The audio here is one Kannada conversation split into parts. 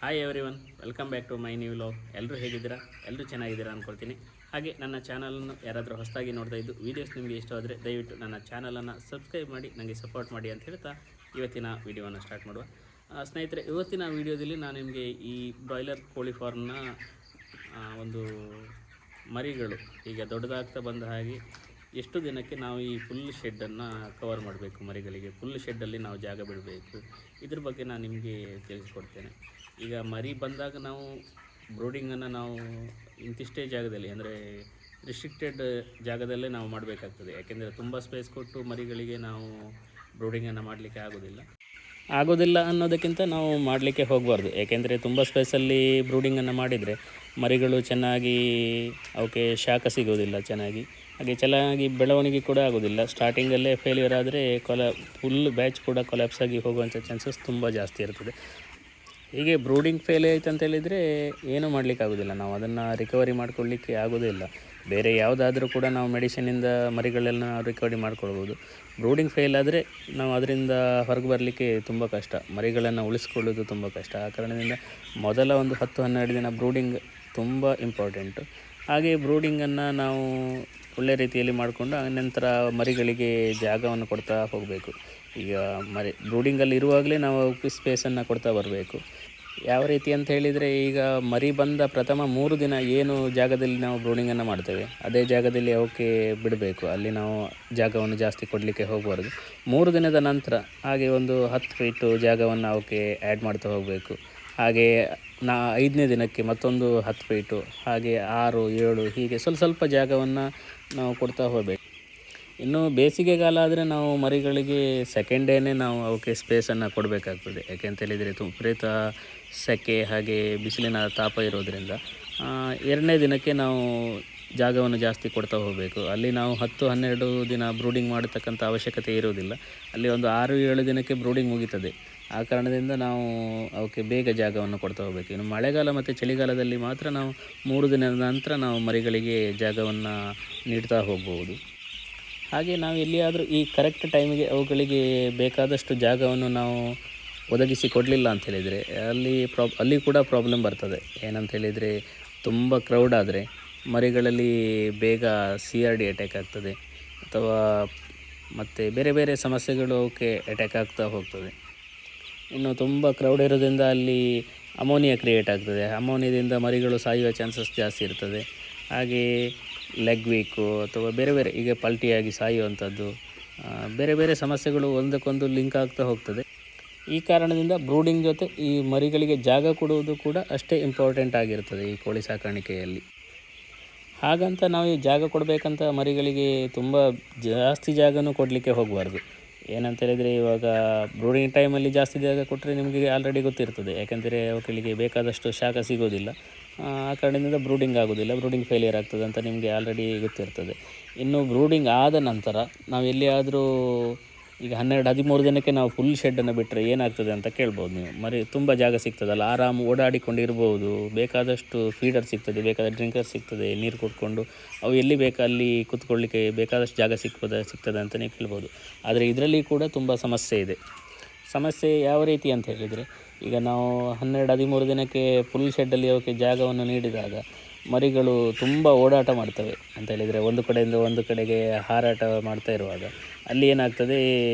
Hi everyone, welcome back to my new vlog. ಎಲ್ಲರೂ ಹೇಗಿದ್ದೀರಾ? ಎಲ್ಲರೂ ಚೆನ್ನಾಗಿದ್ದೀರಾ ಅಂದ್ಕೊಳ್ತೀನಿ. ಹಾಗೆ ನನ್ನ ಚಾನಲನ್ನು ಯಾರಾದರೂ ಹೊಸದಾಗಿ ನೋಡ್ತಾ ಇದ್ದು ವೀಡಿಯೋಸ್ ನಿಮಗೆ ಇಷ್ಟವಾದರೆ ದಯವಿಟ್ಟು ನನ್ನ ಚಾನಲನ್ನು ಸಬ್ಸ್ಕ್ರೈಬ್ ಮಾಡಿ ನನಗೆ ಸಪೋರ್ಟ್ ಮಾಡಿ ಅಂತ ಹೇಳ್ತಾ ಇವತ್ತಿನ ವೀಡಿಯೋವನ್ನು ಸ್ಟಾರ್ಟ್ ಮಾಡುವ. ಸ್ನೇಹಿತರೆ, ಇವತ್ತಿನ ವೀಡಿಯೋದಲ್ಲಿ ನಾನು ನಿಮಗೆ ಈ ಬ್ರಾಯ್ಲರ್ ಕೋಳಿ ಫಾರ್ಮ್ನ ಒಂದು ಮರಿಗಳು ಈಗ ದೊಡ್ಡದಾಗ್ತಾ ಬಂದ ಹಾಗೆ ಎಷ್ಟು ದಿನಕ್ಕೆ ನಾವು ಈ ಫುಲ್ ಶೆಡ್ಡನ್ನು ಕವರ್ ಮಾಡಬೇಕು, ಮರಿಗಳಿಗೆ ಫುಲ್ ಶೆಡ್ಡಲ್ಲಿ ನಾವು ಜಾಗ ಬಿಡಬೇಕು, ಇದ್ರ ಬಗ್ಗೆ ನಾನು ನಿಮಗೆ ತಿಳಿಸ್ಕೊಡ್ತೇನೆ. ಈಗ ಮರಿ ಬಂದಾಗ ನಾವು ಬ್ರೂಡಿಂಗನ್ನು ನಾವು ಇಂತಿಷ್ಟೇ ಜಾಗದಲ್ಲಿ ಅಂದರೆ ರಿಸ್ಟ್ರಿಕ್ಟೆಡ್ ಜಾಗದಲ್ಲೇ ನಾವು ಮಾಡಬೇಕಾಗ್ತದೆ. ಯಾಕೆಂದರೆ ತುಂಬ ಸ್ಪೇಸ್ ಕೊಟ್ಟು ಮರಿಗಳಿಗೆ ನಾವು ಬ್ರೂಡಿಂಗನ್ನು ಮಾಡಲಿಕ್ಕೆ ಆಗೋದಿಲ್ಲ ಅನ್ನೋದಕ್ಕಿಂತ ನಾವು ಮಾಡಲಿಕ್ಕೆ ಹೋಗಬಾರ್ದು. ಏಕೆಂದರೆ ತುಂಬ ಸ್ಪೇಸಲ್ಲಿ ಬ್ರೂಡಿಂಗನ್ನು ಮಾಡಿದರೆ ಮರಿಗಳು ಚೆನ್ನಾಗಿ ಅವಕ್ಕೆ ಶಾಖ ಸಿಗೋದಿಲ್ಲ, ಚೆನ್ನಾಗಿ ಹಾಗೆ ಚೆನ್ನಾಗಿ ಬೆಳವಣಿಗೆ ಕೂಡ ಆಗೋದಿಲ್ಲ. ಸ್ಟಾರ್ಟಿಂಗಲ್ಲೇ ಫೇಲ್ಯೂರ್ ಆದರೆ ಫುಲ್ ಬ್ಯಾಚ್ ಕೂಡ ಕೊಲ್ಯಾಪ್ಸ್ ಆಗಿ ಹೋಗುವಂಥ ಚಾನ್ಸಸ್ ತುಂಬ ಜಾಸ್ತಿ ಇರ್ತದೆ. ಹೀಗೆ ಬ್ರೂಡಿಂಗ್ ಫೇಲ್ ಆಯ್ತು ಅಂತ ಹೇಳಿದರೆ ಏನೂ ಮಾಡಲಿಕ್ಕಾಗೋದಿಲ್ಲ, ನಾವು ಅದನ್ನು ರಿಕವರಿ ಮಾಡ್ಕೊಳ್ಳಿಕ್ಕೆ ಆಗೋದೇ ಇಲ್ಲ. ಬೇರೆ ಯಾವುದಾದ್ರೂ ಕೂಡ ನಾವು ಮೆಡಿಸಿನಿಂದ ಮರಿಗಳೆಲ್ಲ ರಿಕವರಿ ಮಾಡ್ಕೊಳ್ಬೋದು. ಬ್ರೂಡಿಂಗ್ ಫೇಲ್ ಆದರೆ ನಾವು ಅದರಿಂದ ಹೊರಗೆ ಬರಲಿಕ್ಕೆ ತುಂಬ ಕಷ್ಟ, ಮರಿಗಳನ್ನು ಉಳಿಸ್ಕೊಳ್ಳೋದು ತುಂಬ ಕಷ್ಟ. ಆ ಕಾರಣದಿಂದ ಮೊದಲ ಒಂದು 10-12 ದಿನ ಬ್ರೂಡಿಂಗ್ ತುಂಬ ಇಂಪಾರ್ಟೆಂಟು. ಹಾಗೆ ಬ್ರೂಡಿಂಗನ್ನು ನಾವು ಒಳ್ಳೆ ರೀತಿಯಲ್ಲಿ ಮಾಡಿಕೊಂಡು ಆನಂತರ ಮರಿಗಳಿಗೆ ಜಾಗವನ್ನು ಕೊಡ್ತಾ ಹೋಗಬೇಕು. ಈಗ ಬ್ರೂಡಿಂಗಲ್ಲಿ ಇರುವಾಗಲೇ ನಾವು ಸ್ಪೇಸನ್ನು ಕೊಡ್ತಾ ಬರಬೇಕು. ಯಾವ ರೀತಿ ಅಂತ ಹೇಳಿದರೆ, ಈಗ ಮರಿ ಬಂದ ಪ್ರಥಮ 3 ದಿನ ಏನು ಜಾಗದಲ್ಲಿ ನಾವು ಬ್ರೂಡಿಂಗನ್ನು ಮಾಡ್ತೇವೆ ಅದೇ ಜಾಗದಲ್ಲಿ ಅವಕ್ಕೆ ಬಿಡಬೇಕು. ಅಲ್ಲಿ ನಾವು ಜಾಗವನ್ನು ಜಾಸ್ತಿ ಕೊಡಲಿಕ್ಕೆ ಹೋಗಬಾರ್ದು. 3 ದಿನದ ನಂತರ ಹಾಗೆ ಒಂದು 10 ಫೀಟು ಜಾಗವನ್ನು ಅವಕ್ಕೆ ಆ್ಯಡ್ ಮಾಡ್ತಾ ಹೋಗಬೇಕು. ಹಾಗೆ 5ನೇ ದಿನಕ್ಕೆ ಮತ್ತೊಂದು 10 ಫೀಟು, ಹಾಗೆ 6, 7 ಹೀಗೆ ಸ್ವಲ್ಪ ಜಾಗವನ್ನು ನಾವು ಕೊಡ್ತಾ ಹೋಗಬೇಕು. ಇನ್ನು ಬೇಸಿಗೆಗಾಲ ಆದರೆ ನಾವು ಮರಿಗಳಿಗೆ ಸೆಕೆಂಡ್ ಡೇನೇ ನಾವು ಅವಕ್ಕೆ ಸ್ಪೇಸನ್ನು ಕೊಡಬೇಕಾಗ್ತದೆ. ಯಾಕೆಂತೇಳಿದರೆ ವಿಪರೀತ ಸೆಕೆ ಹಾಗೆ ಬಿಸಿಲಿನ ತಾಪ ಇರೋದರಿಂದ 2ನೇ ದಿನಕ್ಕೆ ನಾವು ಜಾಗವನ್ನು ಜಾಸ್ತಿ ಕೊಡ್ತಾ ಹೋಗಬೇಕು. ಅಲ್ಲಿ ನಾವು 10-12 ದಿನ ಬ್ರೂಡಿಂಗ್ ಮಾಡತಕ್ಕಂಥ ಅವಶ್ಯಕತೆ ಇರುವುದಿಲ್ಲ. ಅಲ್ಲಿ ಒಂದು 6-7 ದಿನಕ್ಕೆ ಬ್ರೂಡಿಂಗ್ ಮುಗೀತದೆ. ಆ ಕಾರಣದಿಂದ ನಾವು ಅವಕ್ಕೆ ಬೇಗ ಜಾಗವನ್ನು ಕೊಡ್ತಾ ಹೋಗಬೇಕು. ಇನ್ನು ಮಳೆಗಾಲ ಮತ್ತು ಚಳಿಗಾಲದಲ್ಲಿ ಮಾತ್ರ ನಾವು 3 ದಿನದ ನಂತರ ನಾವು ಮರಿಗಳಿಗೆ ಜಾಗವನ್ನು ನೀಡ್ತಾ ಹೋಗ್ಬೋದು. ಹಾಗೆ ನಾವು ಎಲ್ಲಿಯಾದರೂ ಈ ಕರೆಕ್ಟ್ ಟೈಮಿಗೆ ಅವುಗಳಿಗೆ ಬೇಕಾದಷ್ಟು ಜಾಗವನ್ನು ನಾವು ಒದಗಿಸಿ ಕೊಡಲಿಲ್ಲ ಅಂತ ಹೇಳಿದರೆ ಅಲ್ಲಿ ಕೂಡ ಪ್ರಾಬ್ಲಮ್ ಬರ್ತದೆ. ಏನಂತ ಹೇಳಿದರೆ, ತುಂಬ ಕ್ರೌಡ್ ಆದರೆ ಮರಿಗಳಲ್ಲಿ ಬೇಗ CRD ಅಟ್ಯಾಕ್ ಆಗ್ತದೆ, ಅಥವಾ ಮತ್ತು ಬೇರೆ ಬೇರೆ ಸಮಸ್ಯೆಗಳು ಅವಕ್ಕೆ ಅಟ್ಯಾಕ್ ಆಗ್ತಾ ಹೋಗ್ತದೆ. ಇನ್ನು ತುಂಬ ಕ್ರೌಡ್ ಇರೋದ್ರಿಂದ ಅಲ್ಲಿ ಅಮೋನಿಯಾ ಕ್ರಿಯೇಟ್ ಆಗ್ತದೆ. ಅಮೋನಿಯಾದಿಂದ ಮರಿಗಳು ಸಾಯುವ ಚಾನ್ಸಸ್ ಜಾಸ್ತಿ ಇರ್ತದೆ. ಹಾಗೆ ಲೆಗ್ ವೀಕು ಅಥವಾ ಬೇರೆ ಬೇರೆ ಈಗ ಪಲ್ಟಿಯಾಗಿ ಸಾಯುವಂಥದ್ದು, ಬೇರೆ ಬೇರೆ ಸಮಸ್ಯೆಗಳು ಒಂದಕ್ಕೊಂದು ಲಿಂಕ್ ಆಗ್ತಾ ಹೋಗ್ತದೆ. ಈ ಕಾರಣದಿಂದ ಬ್ರೂಡಿಂಗ್ ಜೊತೆ ಈ ಮರಿಗಳಿಗೆ ಜಾಗ ಕೊಡುವುದು ಕೂಡ ಅಷ್ಟೇ ಇಂಪಾರ್ಟೆಂಟ್ ಆಗಿರ್ತದೆ ಈ ಕೋಳಿ ಸಾಕಾಣಿಕೆಯಲ್ಲಿ. ಹಾಗಂತ ನಾವು ಈ ಜಾಗ ಕೊಡಬೇಕಂತ ಮರಿಗಳಿಗೆ ತುಂಬ ಜಾಸ್ತಿ ಜಾಗನೂ ಕೊಡಲಿಕ್ಕೆ ಹೋಗಬಾರ್ದು. ಏನಂತ ಹೇಳಿದರೆ, ಇವಾಗ ಬ್ರೂಡಿಂಗ್ ಟೈಮಲ್ಲಿ ಜಾಸ್ತಿ ಜಾಗ ಕೊಟ್ಟರೆ ನಿಮಗೆ ಆಲ್ರೆಡಿ ಗೊತ್ತಿರ್ತದೆ. ಯಾಕೆಂದರೆ ಅವುಗಳಿಗೆ ಬೇಕಾದಷ್ಟು ಶಾಖ ಸಿಗೋದಿಲ್ಲ. ಆ ಕಾರಣದಿಂದ ಬ್ರೂಡಿಂಗ್ ಆಗೋದಿಲ್ಲ, ಬ್ರೂಡಿಂಗ್ ಫೇಲಿಯರ್ ಆಗ್ತದೆ ಅಂತ ನಿಮಗೆ ಆಲ್ರೆಡಿ ಗೊತ್ತಿರ್ತದೆ. ಇನ್ನು ಬ್ರೂಡಿಂಗ್ ಆದ ನಂತರ ನಾವು ಎಲ್ಲಿಯಾದರೂ ಈಗ 12-13 ದಿನಕ್ಕೆ ನಾವು ಫುಲ್ ಶೆಡ್ಡನ್ನು ಬಿಟ್ಟರೆ ಏನಾಗ್ತದೆ ಅಂತ ಕೇಳ್ಬೋದು ನೀವು. ಮರಿ ತುಂಬ ಜಾಗ ಸಿಗ್ತದಲ್ಲ, ಆರಾಮ ಓಡಾಡಿಕೊಂಡಿರ್ಬೋದು, ಬೇಕಾದಷ್ಟು ಫೀಡರ್ ಸಿಗ್ತದೆ, ಬೇಕಾದ ಡ್ರಿಂಕರ್ ಸಿಗ್ತದೆ, ನೀರು ಕೊಟ್ಕೊಂಡು ಅವು ಎಲ್ಲಿ ಬೇಕು ಅಲ್ಲಿ ಕೂತ್ಕೊಳ್ಳಿಕ್ಕೆ ಬೇಕಾದಷ್ಟು ಜಾಗ ಸಿಗ್ತದೆ ಅಂತಲೇ ಕೇಳ್ಬೋದು. ಆದರೆ ಇದರಲ್ಲಿ ಕೂಡ ತುಂಬ ಸಮಸ್ಯೆ ಇದೆ. ಸಮಸ್ಯೆ ಯಾವ ರೀತಿ ಅಂತ ಹೇಳಿದರೆ, ಈಗ ನಾವು 12-13 ದಿನಕ್ಕೆ ಫುಲ್ ಶೆಡ್ಡಲ್ಲಿ ಅವಕ್ಕೆ ಜಾಗವನ್ನು ನೀಡಿದಾಗ ಮರಿಗಳು ತುಂಬ ಓಡಾಟ ಮಾಡ್ತವೆ. ಅಂತ ಹೇಳಿದರೆ, ಒಂದು ಕಡೆಯಿಂದ ಒಂದು ಕಡೆಗೆ ಹಾರಾಟ ಮಾಡ್ತಾ ಇರುವಾಗ ಅಲ್ಲಿ ಏನಾಗ್ತದೆ,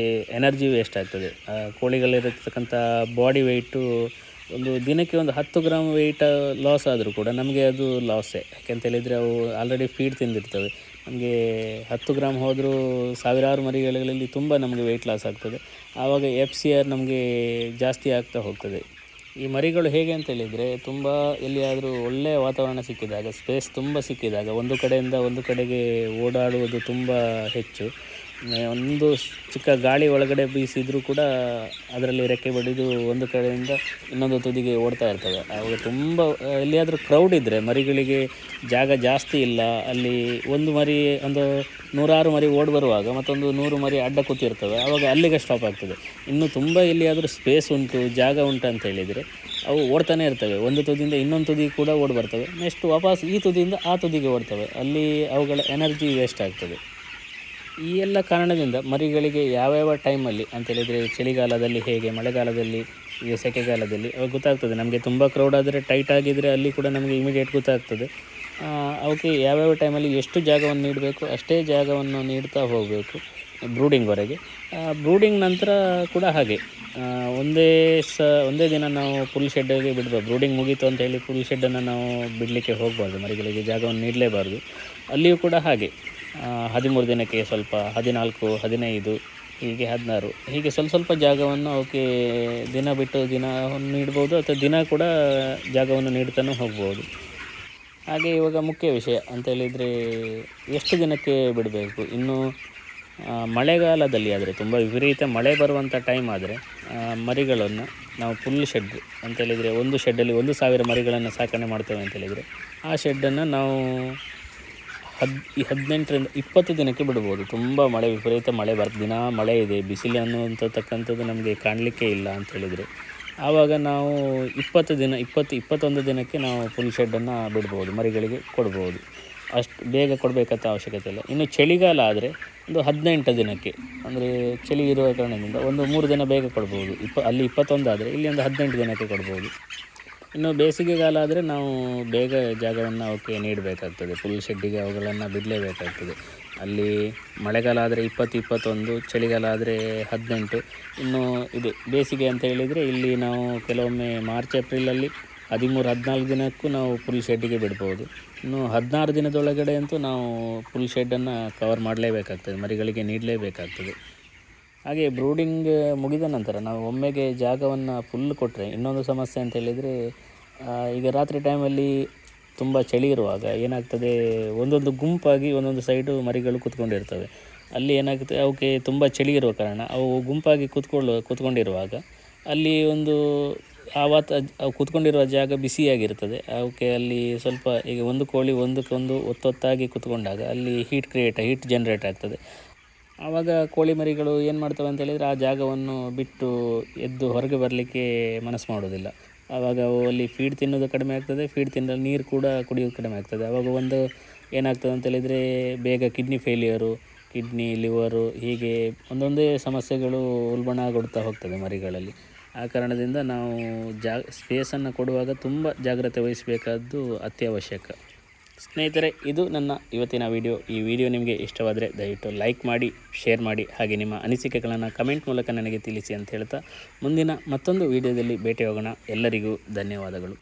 ಎನರ್ಜಿ ವೇಸ್ಟ್ ಆಗ್ತದೆ. ಕೋಳಿಗಳಿರತಕ್ಕಂಥ ಬಾಡಿ ವೆಯ್ಟು ಒಂದು ದಿನಕ್ಕೆ ಒಂದು 10 ಗ್ರಾಮ್ ವೆಯ್ಟ್ ಲಾಸ್ ಆದರೂ ಕೂಡ ನಮಗೆ ಅದು ಲಾಸೇ. ಯಾಕೆಂತೇಳಿದರೆ ಅವು ಆಲ್ರೆಡಿ ಫೀಡ್ ತಿಂದಿರ್ತವೆ. ನಮಗೆ 10 ಗ್ರಾಮ್ ಹೋದರೂ ಸಾವಿರಾರು ಮರಿಗಳಲ್ಲಿ ತುಂಬ ನಮಗೆ ವೆಯ್ಟ್ ಲಾಸ್ ಆಗ್ತದೆ. ಆವಾಗ FCR ನಮಗೆ ಜಾಸ್ತಿ ಆಗ್ತಾ ಹೋಗ್ತದೆ. ಈ ಮರಿಗಳು ಹೇಗೆ ಅಂತ ಹೇಳಿದರೆ, ತುಂಬ ಎಲ್ಲಿಯಾದರೂ ಒಳ್ಳೆಯ ವಾತಾವರಣ ಸಿಕ್ಕಿದಾಗ, ಸ್ಪೇಸ್ ತುಂಬ ಸಿಕ್ಕಿದಾಗ ಒಂದು ಕಡೆಯಿಂದ ಒಂದು ಕಡೆಗೆ ಓಡಾಡುವುದು ತುಂಬ ಹೆಚ್ಚು. ಒಂದು ಚಿಕ್ಕ ಗಾಳಿ ಒಳಗಡೆ ಬೀಸಿದರೂ ಕೂಡ ಅದರಲ್ಲಿ ರೆಕ್ಕೆ ಬಡಿದು ಒಂದು ಕಡೆಯಿಂದ ಇನ್ನೊಂದು ತುದಿಗೆ ಓಡ್ತಾ ಇರ್ತವೆ. ಆವಾಗ ತುಂಬ ಎಲ್ಲಿಯಾದರೂ ಕ್ರೌಡ್ ಇದ್ದರೆ, ಮರಿಗಳಿಗೆ ಜಾಗ ಜಾಸ್ತಿ ಇಲ್ಲ, ಅಲ್ಲಿ ಒಂದು ಮರಿ ಒಂದು 100 ಮರಿ ಓಡಿ ಬರುವಾಗ ಮತ್ತೊಂದು 100 ಮರಿ ಅಡ್ಡ ಕೂತಿರ್ತವೆ, ಆವಾಗ ಅಲ್ಲಿಗೆ ಸ್ಟಾಪ್ ಆಗ್ತದೆ. ಇನ್ನು ತುಂಬ ಎಲ್ಲಿಯಾದರೂ ಸ್ಪೇಸ್ ಉಂಟು, ಜಾಗ ಉಂಟು ಅಂತ ಹೇಳಿದರೆ ಅವು ಓಡ್ತಾನೆ ಇರ್ತವೆ. ಒಂದು ತುದಿಯಿಂದ ಇನ್ನೊಂದು ತುದಿ ಕೂಡ ಓಡಿ ಬರ್ತವೆ, ನೆಕ್ಸ್ಟ್ ವಾಪಸ್ ಈ ತುದಿಯಿಂದ ಆ ತುದಿಗೆ ಓಡ್ತವೆ. ಅಲ್ಲಿ ಅವುಗಳ ಎನರ್ಜಿ ವೇಸ್ಟ್ ಆಗ್ತದೆ. ಈ ಎಲ್ಲ ಕಾರಣದಿಂದ ಮರಿಗಳಿಗೆ ಯಾವ್ಯಾವ ಟೈಮಲ್ಲಿ ಅಂತೇಳಿದರೆ, ಚಳಿಗಾಲದಲ್ಲಿ ಹೇಗೆ, ಮಳೆಗಾಲದಲ್ಲಿ ಈಗ ಸೆಕೆಗಾಲದಲ್ಲಿ ಅವಾಗ ಗೊತ್ತಾಗ್ತದೆ ನಮಗೆ. ತುಂಬ ಕ್ರೌಡ್ ಆದರೆ, ಟೈಟ್ ಆಗಿದ್ದರೆ ಅಲ್ಲಿ ಕೂಡ ನಮಗೆ ಇಮಿಡಿಯೇಟ್ ಗೊತ್ತಾಗ್ತದೆ. ಅವಕ್ಕೆ ಯಾವ್ಯಾವ ಟೈಮಲ್ಲಿ ಎಷ್ಟು ಜಾಗವನ್ನು ನೀಡಬೇಕು ಅಷ್ಟೇ ಜಾಗವನ್ನು ನೀಡ್ತಾ ಹೋಗಬೇಕು ಬ್ರೂಡಿಂಗ್ವರೆಗೆ. ಬ್ರೂಡಿಂಗ್ ನಂತರ ಕೂಡ ಹಾಗೆ ಒಂದೇ ದಿನ ನಾವು ಫುಲ್ ಶೆಡ್ಡಿಗೆ ಬಿಡಬಾರ್ದು. ಬ್ರೂಡಿಂಗ್ ಮುಗೀತು ಅಂತ ಹೇಳಿ ಫುಲ್ ಶೆಡ್ಡನ್ನು ನಾವು ಬಿಡಲಿಕ್ಕೆ ಹೋಗಬಾರ್ದು, ಮರಿಗಳಿಗೆ ಜಾಗವನ್ನು ನೀಡಲೇಬಾರ್ದು. ಅಲ್ಲಿಯೂ ಕೂಡ ಹಾಗೆ 13 ದಿನಕ್ಕೆ ಸ್ವಲ್ಪ, 14, 15, ಹೀಗೆ 16, ಹೀಗೆ ಸ್ವಲ್ಪ ಜಾಗವನ್ನು ಅವಕ್ಕೆ ದಿನ ಬಿಟ್ಟು ದಿನ ನೀಡ್ಬೋದು, ಅಥವಾ ದಿನ ಕೂಡ ಜಾಗವನ್ನು ನೀಡ್ತಾನೂ ಹೋಗ್ಬೋದು. ಹಾಗೆ ಇವಾಗ ಮುಖ್ಯ ವಿಷಯ ಅಂತ ಹೇಳಿದರೆ ಎಷ್ಟು ದಿನಕ್ಕೆ ಬಿಡಬೇಕು. ಇನ್ನು ಮಳೆಗಾಲದಲ್ಲಿ ಆದರೆ, ತುಂಬ ವಿಪರೀತ ಮಳೆ ಬರುವಂಥ ಟೈಮ್ ಆದರೆ ಮರಿಗಳನ್ನು ನಾವು ಫುಲ್ ಶೆಡ್ ಅಂತೇಳಿದರೆ, ಒಂದು ಶೆಡ್ಡಲ್ಲಿ 1,000 ಮರಿಗಳನ್ನು ಸಾಕಣೆ ಮಾಡ್ತೇವೆ ಅಂತೇಳಿದರೆ ಆ ಶೆಡ್ಡನ್ನು ನಾವು 18ರಿಂದ 20 ದಿನಕ್ಕೆ ಬಿಡ್ಬೋದು. ತುಂಬ ಮಳೆ, ವಿಪರೀತ ಮಳೆ ದಿನ ಮಳೆ ಇದೆ, ಬಿಸಿಲು ಅನ್ನುವಂಥಕ್ಕಂಥದ್ದು ನಮಗೆ ಕಾಣಲಿಕ್ಕೆ ಇಲ್ಲ ಅಂತೇಳಿದರೆ ಆವಾಗ ನಾವು 21 ದಿನಕ್ಕೆ ನಾವು ಫುಲ್ ಶೆಡ್ಡನ್ನು ಬಿಡ್ಬೋದು, ಮರಿಗಳಿಗೆ ಕೊಡ್ಬೋದು. ಅಷ್ಟು ಬೇಗ ಕೊಡಬೇಕಂತ ಅವಶ್ಯಕತೆ ಇಲ್ಲ. ಇನ್ನು ಚಳಿಗಾಲ ಆದರೆ ಒಂದು 18 ದಿನಕ್ಕೆ, ಅಂದರೆ ಚಳಿ ಇರುವ ಕಾರಣದಿಂದ ಒಂದು 3 ದಿನ ಬೇಗ ಕೊಡ್ಬೋದು. ಅಲ್ಲಿ 21 ಆದರೆ ಇಲ್ಲಿ ಒಂದು 18 ದಿನಕ್ಕೆ ಕೊಡ್ಬೋದು. ಇನ್ನು ಬೇಸಿಗೆಗಾಲ ಆದರೆ ನಾವು ಬೇಗ ಜಾಗವನ್ನು ಅವಕ್ಕೆ ನೀಡಬೇಕಾಗ್ತದೆ, ಫುಲ್ ಶೆಡ್ಡಿಗೆ ಅವುಗಳನ್ನು ಬಿಡಲೇಬೇಕಾಗ್ತದೆ. ಅಲ್ಲಿ ಮಳೆಗಾಲ ಆದರೆ 20, 21, ಚಳಿಗಾಲ ಆದರೆ 18. ಇನ್ನು ಇದು ಬೇಸಿಗೆ ಅಂತ ಹೇಳಿದರೆ ಇಲ್ಲಿ ನಾವು ಕೆಲವೊಮ್ಮೆ ಮಾರ್ಚ್ ಏಪ್ರಿಲಲ್ಲಿ 13, 14 ದಿನಕ್ಕೂ ನಾವು ಫುಲ್ ಶೆಡ್ಡಿಗೆ ಬಿಡ್ಬೋದು. ಇನ್ನು 16 ದಿನದೊಳಗಡೆ ಅಂತೂ ನಾವು ಫುಲ್ ಶೆಡ್ಡನ್ನು ಕವರ್ ಮಾಡಲೇಬೇಕಾಗ್ತದೆ, ಮರಿಗಳಿಗೆ ನೀಡಲೇಬೇಕಾಗ್ತದೆ. ಹಾಗೆ ಬ್ರೂಡಿಂಗ್ ಮುಗಿದ ನಂತರ ನಾವು ಒಮ್ಮೆಗೆ ಜಾಗವನ್ನು ಫುಲ್ ಕೊಟ್ಟರೆ ಇನ್ನೊಂದು ಸಮಸ್ಯೆ ಅಂತ ಹೇಳಿದರೆ, ಈಗ ರಾತ್ರಿ ಟೈಮಲ್ಲಿ ತುಂಬ ಚಳಿ ಇರುವಾಗ ಏನಾಗ್ತದೆ, ಒಂದೊಂದು ಗುಂಪಾಗಿ ಒಂದೊಂದು ಸೈಡು ಮರಿಗಳು ಕೂತ್ಕೊಂಡಿರ್ತವೆ. ಅಲ್ಲಿ ಏನಾಗ್ತದೆ, ಅವಕ್ಕೆ ತುಂಬ ಚಳಿ ಇರುವ ಕಾರಣ ಅವು ಗುಂಪಾಗಿ ಕೂತ್ಕೊಂಡಿರುವಾಗ ಅಲ್ಲಿ ಅವು ಕೂತ್ಕೊಂಡಿರುವ ಜಾಗ ಬಿಸಿಯಾಗಿರ್ತದೆ. ಅವಕ್ಕೆ ಅಲ್ಲಿ ಸ್ವಲ್ಪ, ಈಗ ಒಂದು ಕೋಳಿ ಒಂದಕ್ಕೊಂದು ಒತ್ತೊತ್ತಾಗಿ ಕೂತ್ಕೊಂಡಾಗ ಅಲ್ಲಿ ಹೀಟ್ ಜನ್ರೇಟ್ ಆಗ್ತದೆ. ಆವಾಗ ಕೋಳಿ ಮರಿಗಳು ಏನು ಮಾಡ್ತವೆ ಅಂತ ಹೇಳಿದರೆ, ಆ ಜಾಗವನ್ನು ಬಿಟ್ಟು ಎದ್ದು ಹೊರಗೆ ಬರಲಿಕ್ಕೆ ಮನಸ್ಸು ಮಾಡೋದಿಲ್ಲ. ಆವಾಗ ಅವು ಅಲ್ಲಿ ಫೀಡ್ ತಿನ್ನೋದು ಕಡಿಮೆ ಆಗ್ತದೆ, ಫೀಡ್ ತಿನ್ನಲು ನೀರು ಕೂಡ ಕುಡಿಯೋದು ಕಡಿಮೆ ಆಗ್ತದೆ. ಆವಾಗ ಏನಾಗ್ತದೆ ಅಂತ ಹೇಳಿದರೆ, ಬೇಗ ಕಿಡ್ನಿ ಫೇಲಿಯರು, ಕಿಡ್ನಿ, ಲಿವರು, ಹೀಗೆ ಒಂದೊಂದೇ ಸಮಸ್ಯೆಗಳು ಉಲ್ಬಣಗೊಳ್ತಾ ಹೋಗ್ತದೆ ಮರಿಗಳಲ್ಲಿ. ಆ ಕಾರಣದಿಂದ ನಾವು ಸ್ಪೇಸನ್ನು ಕೊಡುವಾಗ ತುಂಬ ಜಾಗ್ರತೆ ವಹಿಸಬೇಕಾದ್ದು ಅತ್ಯವಶ್ಯಕ. ಸ್ನೇಹಿತರೆ, ಇದು ನನ್ನ ಇವತ್ತಿನ ವಿಡಿಯೋ. ಈ ವಿಡಿಯೋ ನಿಮಗೆ ಇಷ್ಟವಾದರೆ ದಯವಿಟ್ಟು ಲೈಕ್ ಮಾಡಿ, ಶೇರ್ ಮಾಡಿ, ಹಾಗೆ ನಿಮ್ಮ ಅನಿಸಿಕೆಗಳನ್ನು ಕಮೆಂಟ್ ಮೂಲಕ ನನಗೆ ತಿಳಿಸಿ ಅಂತ ಹೇಳ್ತಾ ಮುಂದಿನ ಮತ್ತೊಂದು ವಿಡಿಯೋದಲ್ಲಿ ಭೇಟಿ ಹೋಗೋಣ. ಎಲ್ಲರಿಗೂ ಧನ್ಯವಾದಗಳು.